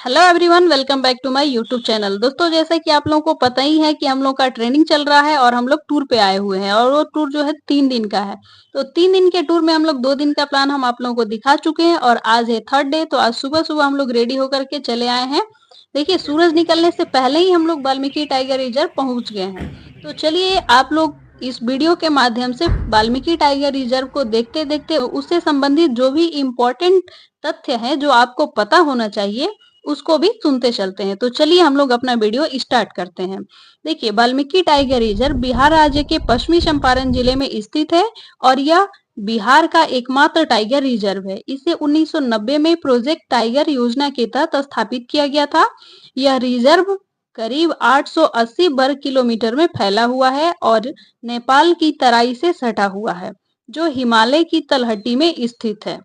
Hello everyone, welcome back to my YouTube channel. दोस्तों, जैसा कि आप लोगों को पता ही है कि हम लोग का ट्रेनिंग चल रहा है और हम लोग टूर पे आए हुए हैं और वो टूर जो है 3 दिन का है। तो 3 दिन के टूर में हम लोग 2 दिन का प्लान हम आप लोगों को दिखा चुके हैं और आज है थर्ड डे। तो आज सुबह सुबह हम लोग रेडी होकर के चले आए हैं। देखिए, सूरज निकलने से पहले ही हम लोग वाल्मीकि टाइगर रिजर्व पहुंच गए हैं। तो चलिए, आप लोग इस वीडियो के माध्यम से वाल्मीकि टाइगर रिजर्व को देखते देखते उससे संबंधित जो भी इम्पोर्टेंट तथ्य है जो आपको पता होना चाहिए उसको भी सुनते चलते हैं। तो चलिए हम लोग अपना वीडियो स्टार्ट करते हैं। देखिए, वाल्मीकि टाइगर रिजर्व बिहार राज्य के पश्चिमी चंपारण जिले में स्थित है और यह बिहार का एकमात्र टाइगर रिजर्व है। इसे 1990 में प्रोजेक्ट टाइगर योजना के तहत स्थापित किया गया था। यह रिजर्व करीब 880 वर्ग किलोमीटर में फैला हुआ है और नेपाल की तराई से सटा हुआ है, जो हिमालय की तलहटी में स्थित है।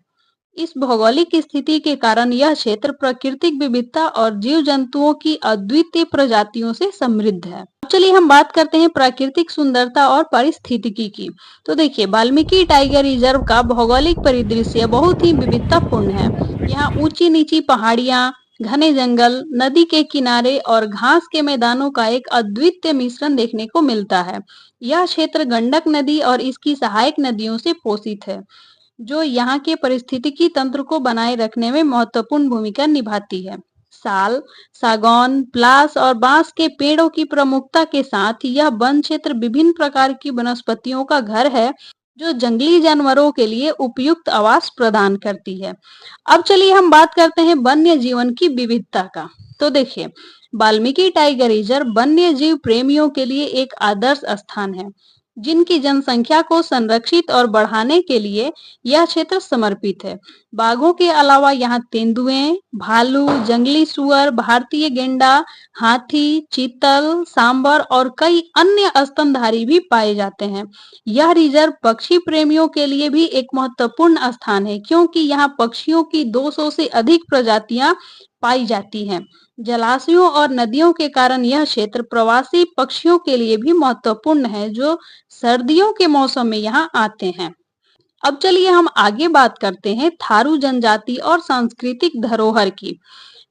इस भौगोलिक स्थिति के कारण यह क्षेत्र प्राकृतिक विविधता और जीव जंतुओं की अद्वितीय प्रजातियों से समृद्ध है। अब चलिए हम बात करते हैं प्राकृतिक सुंदरता और पारिस्थितिकी की। तो देखिए, वाल्मीकि टाइगर रिजर्व का भौगोलिक परिदृश्य बहुत ही विविधतापूर्ण है। यहाँ ऊंची नीची पहाड़ियां, घने जंगल, नदी के किनारे और घास के मैदानों का एक अद्वितीय मिश्रण देखने को मिलता है। यह क्षेत्र गंडक नदी और इसकी सहायक नदियों से पोषित है, जो यहाँ के पारिस्थितिकी तंत्र को बनाए रखने में महत्वपूर्ण भूमिका निभाती है। साल, सागौन, प्लास और बांस के पेड़ों की प्रमुखता के साथ यह वन क्षेत्र विभिन्न प्रकार की वनस्पतियों का घर है, जो जंगली जानवरों के लिए उपयुक्त आवास प्रदान करती है। अब चलिए हम बात करते हैं वन्य जीवन की विविधता का। तो देखिए, वाल्मीकि टाइगर रिजर्व वन्य जीव प्रेमियों के लिए एक आदर्श स्थान है, जिनकी जनसंख्या को संरक्षित और बढ़ाने के लिए यह क्षेत्र समर्पित है। बाघों के अलावा यहाँ तेंदुए, भालू, जंगली सुअर, भारतीय गेंडा, हाथी, चीतल, सांबर और कई अन्य स्तनधारी भी पाए जाते हैं। यह रिजर्व पक्षी प्रेमियों के लिए भी एक महत्वपूर्ण स्थान है, क्योंकि यहाँ पक्षियों की 200 से अधिक प्रजातियां पाई जाती हैं। जलाशयों और नदियों के कारण यह क्षेत्र प्रवासी पक्षियों के लिए भी महत्वपूर्ण है, जो सर्दियों के मौसम में यहाँ आते हैं। अब चलिए हम आगे बात करते हैं थारू जनजाति और सांस्कृतिक धरोहर की।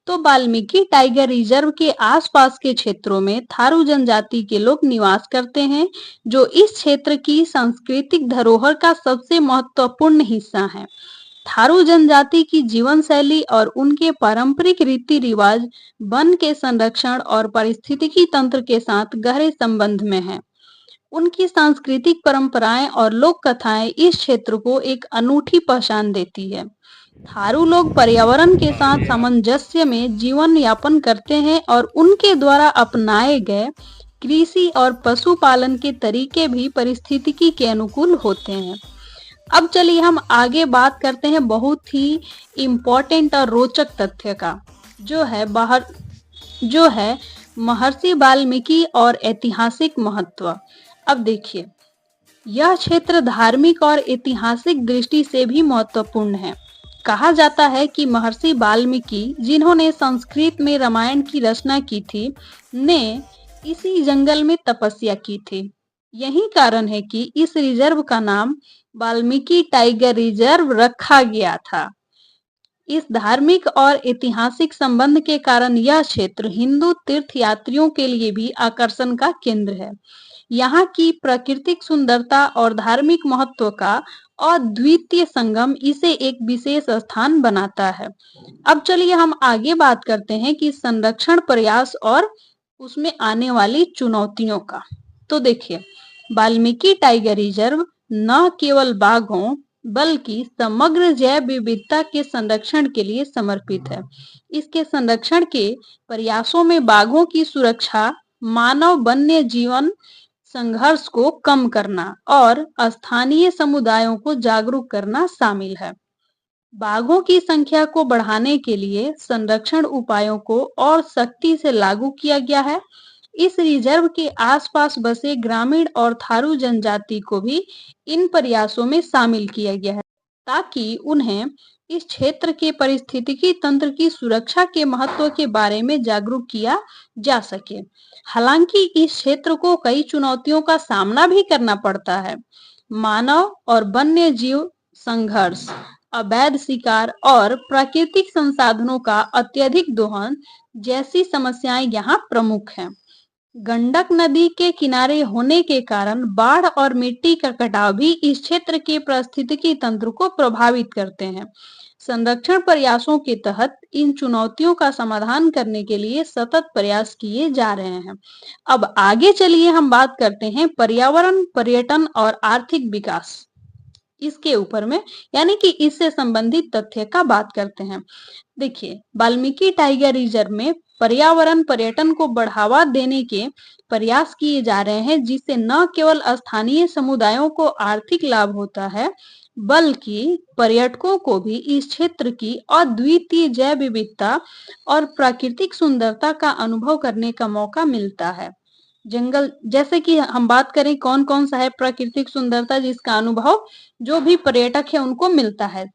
तो वाल्मीकि टाइगर रिजर्व के आसपास के क्षेत्रों में थारू जनजाति के लोग निवास करते हैं, जो इस क्षेत्र की सांस्कृतिक धरोहर का सबसे महत्वपूर्ण हिस्सा है। थारू जनजाति की जीवन शैली और उनके पारंपरिक रीति रिवाज वन के संरक्षण और पारिस्थितिकी तंत्र के साथ गहरे संबंध में है। उनकी सांस्कृतिक परंपराएं और लोक कथाएं इस क्षेत्र को एक अनूठी पहचान देती है। थारू लोग पर्यावरण के साथ सामंजस्य में जीवन यापन करते हैं और उनके द्वारा अपनाए गए कृषि और पशुपालन के तरीके भी पारिस्थितिकी के अनुकूल होते हैं। अब चलिए हम आगे बात करते हैं बहुत ही इम्पोर्टेंट और रोचक तथ्य का, जो है महर्षि वाल्मीकि और ऐतिहासिक महत्व। अब देखिए, यह क्षेत्र धार्मिक और ऐतिहासिक दृष्टि से भी महत्वपूर्ण है। कहा जाता है कि महर्षि वाल्मीकि, जिन्होंने संस्कृत में रामायण की रचना की थी, ने इसी जंगल में तपस्या की थी। यही कारण है कि इस रिजर्व का नाम वाल्मीकि टाइगर रिजर्व रखा गया था। इस धार्मिक और ऐतिहासिक संबंध के कारण यह क्षेत्र हिंदू तीर्थयात्रियों के लिए भी आकर्षण का केंद्र है। यहाँ की प्राकृतिक सुंदरता और धार्मिक महत्व का अद्वितीय संगम इसे एक विशेष स्थान बनाता है। अब चलिए हम आगे बात करते हैं कि संरक्षण प्रयास और उसमें आने वाली चुनौतियों का। तो देखिए, वाल्मीकि टाइगर रिजर्व न केवल बाघों बल्कि समग्र जैव विविधता के संरक्षण के लिए समर्पित है। इसके संरक्षण के प्रयासों में बाघों की सुरक्षा, मानव वन्य जीवन संघर्ष को कम करना और स्थानीय समुदायों को जागरूक करना शामिल है। बाघों की संख्या को बढ़ाने के लिए संरक्षण उपायों को और सख्ती से लागू किया गया है। इस रिजर्व के आसपास बसे ग्रामीण और थारू जनजाति को भी इन प्रयासों में शामिल किया गया है, ताकि उन्हें इस क्षेत्र के पारिस्थितिकी तंत्र की सुरक्षा के महत्व के बारे में जागरूक किया जा सके। हालांकि इस क्षेत्र को कई चुनौतियों का सामना भी करना पड़ता है। मानव और वन्य जीव संघर्ष, अवैध शिकार और प्राकृतिक संसाधनों का अत्यधिक दोहन जैसी समस्याएं यहाँ प्रमुख हैं। गंडक नदी के किनारे होने के कारण बाढ़ और मिट्टी का कटाव भी इस क्षेत्र के पारिस्थितिकी तंत्र को प्रभावित करते हैं। संरक्षण प्रयासों के तहत इन चुनौतियों का समाधान करने के लिए सतत प्रयास किए जा रहे हैं। अब आगे चलिए हम बात करते हैं पर्यावरण, पर्यटन और आर्थिक विकास इसके ऊपर में, यानी कि इससे संबंधित तथ्य का बात करते हैं। देखिए, वाल्मीकि टाइगर रिजर्व में पर्यावरण पर्यटन को बढ़ावा देने के प्रयास किए जा रहे हैं, जिससे न केवल स्थानीय समुदायों को आर्थिक लाभ होता है, बल्कि पर्यटकों को भी इस क्षेत्र की अद्वितीय जैव विविधता और प्राकृतिक सुंदरता का अनुभव करने का मौका मिलता है। जंगल, जैसे कि हम बात करें कौन कौन सा है प्राकृतिक सुंदरता जिसका अनुभव जो भी पर्यटक है उनको मिलता है,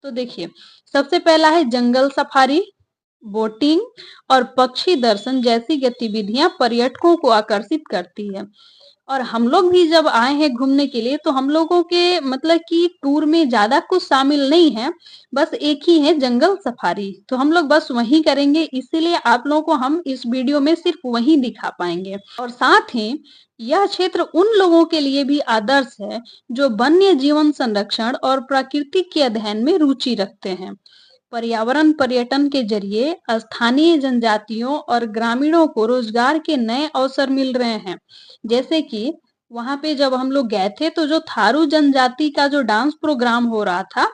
तो देखिए, सबसे पहला है जंगल सफारी, बोटिंग और पक्षी दर्शन जैसी गतिविधियां पर्यटकों को आकर्षित करती है। और हम लोग भी जब आए हैं घूमने के लिए, तो हम लोगों के मतलब कि टूर में ज्यादा कुछ शामिल नहीं है, बस एक ही है जंगल सफारी, तो हम लोग बस वही करेंगे, इसीलिए आप लोगों को हम इस वीडियो में सिर्फ वही दिखा पाएंगे। और साथ ही यह क्षेत्र उन लोगों के लिए भी आदर्श है जो वन्य जीवन संरक्षण और प्राकृतिक के अध्ययन में रुचि रखते हैं। पर्यावरण पर्यटन के जरिए स्थानीय जनजातियों और ग्रामीणों को रोजगार के नए अवसर मिल रहे हैं। जैसे कि वहां पे जब हम लोग गए थे, तो जो थारू जनजाति का जो डांस प्रोग्राम हो रहा था,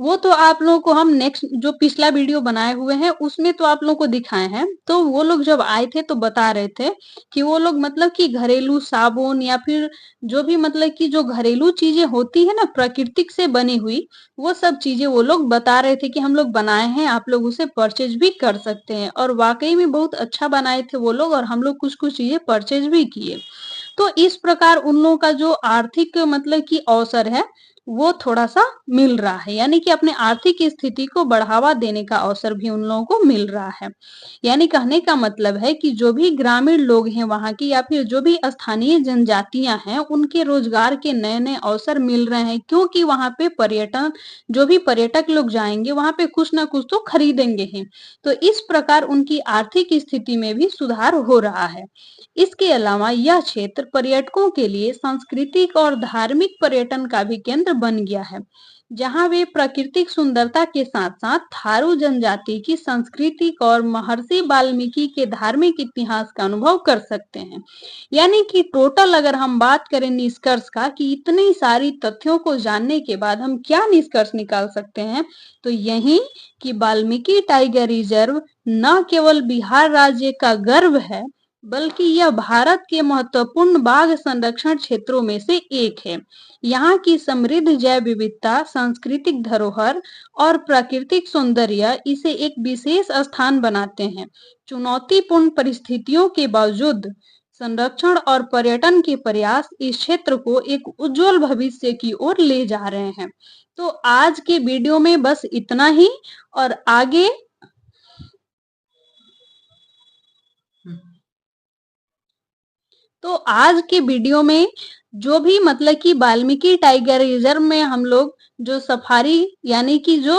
वो तो आप लोगों को हम नेक्स्ट जो पिछला वीडियो बनाए हुए हैं उसमें तो आप लोगों को दिखाए हैं। तो वो लोग जब आए थे तो बता रहे थे कि वो लोग मतलब कि घरेलू साबुन या फिर जो भी मतलब कि जो घरेलू चीजें होती है ना प्राकृतिक से बनी हुई, वो सब चीजें वो लोग बता रहे थे कि हम लोग बनाए हैं, आप लोग उसे परचेज भी कर सकते हैं। और वाकई में बहुत अच्छा बनाए थे वो लोग, और हम लोग कुछ कुछ चीजें परचेज भी किए। तो इस प्रकार उन लोगों का जो आर्थिक मतलब कि अवसर है वो थोड़ा सा मिल रहा है, यानी कि अपने आर्थिक स्थिति को बढ़ावा देने का अवसर भी उन लोगों को मिल रहा है। यानी कहने का मतलब है कि जो भी ग्रामीण लोग हैं वहां की, या फिर जो भी स्थानीय जनजातियां हैं, उनके रोजगार के नए नए अवसर मिल रहे हैं, क्योंकि वहां पे पर्यटन, जो भी पर्यटक लोग जाएंगे वहां पे कुछ ना कुछ तो खरीदेंगे ही। तो इस प्रकार उनकी आर्थिक स्थिति में भी सुधार हो रहा है। इसके अलावा यह क्षेत्र पर्यटकों के लिए सांस्कृतिक और धार्मिक पर्यटन का भी केंद्र बन गया है, जहां वे प्राकृतिक सुंदरता के साथ साथ थारू जनजाति की सांस्कृतिक और महर्षि वाल्मीकि के धार्मिक इतिहास का अनुभव कर सकते हैं। यानी कि टोटल अगर हम बात करें निष्कर्ष का कि इतनी सारी तथ्यों को जानने के बाद हम क्या निष्कर्ष निकाल सकते हैं, तो यही कि वाल्मीकि टाइगर रिजर्व न केवल बिहार राज्य का गर्व है, बल्कि यह भारत के महत्वपूर्ण बाघ संरक्षण क्षेत्रों में से एक है। यहाँ की समृद्ध जैव विविधता, सांस्कृतिक धरोहर और प्राकृतिक सौंदर्य इसे एक विशेष स्थान बनाते हैं। चुनौतीपूर्ण परिस्थितियों के बावजूद संरक्षण और पर्यटन के प्रयास इस क्षेत्र को एक उज्जवल भविष्य की ओर ले जा रहे हैं। तो आज के वीडियो में बस इतना ही, और आगे तो आज के वीडियो में जो भी मतलब कि वाल्मीकि टाइगर रिजर्व में हम लोग जो सफारी, यानी कि जो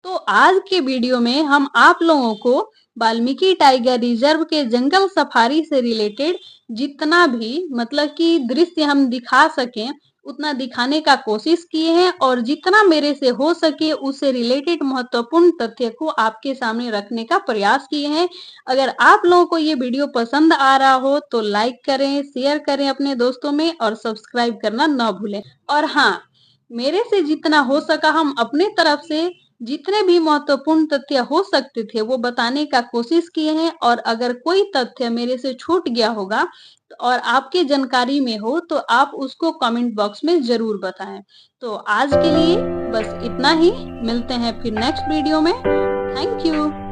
तो आज के वीडियो में हम आप लोगों को वाल्मीकि टाइगर रिजर्व के जंगल सफारी से रिलेटेड जितना भी मतलब कि दृश्य हम दिखा सकें उतना दिखाने का कोशिश किए हैं, और जितना मेरे से हो सके उससे रिलेटेड महत्वपूर्ण तथ्य को आपके सामने रखने का प्रयास किए हैं। अगर आप लोगों को ये वीडियो पसंद आ रहा हो तो लाइक करें, शेयर करें अपने दोस्तों में, और सब्सक्राइब करना न भूलें। और हाँ, मेरे से जितना हो सका हम अपने तरफ से जितने भी महत्वपूर्ण तथ्य हो सकते थे वो बताने का कोशिश किए हैं, और अगर कोई तथ्य मेरे से छूट गया होगा और आपके जानकारी में हो तो आप उसको कमेंट बॉक्स में जरूर बताएं। तो आज के लिए बस इतना ही, मिलते हैं फिर नेक्स्ट वीडियो में। Thank you.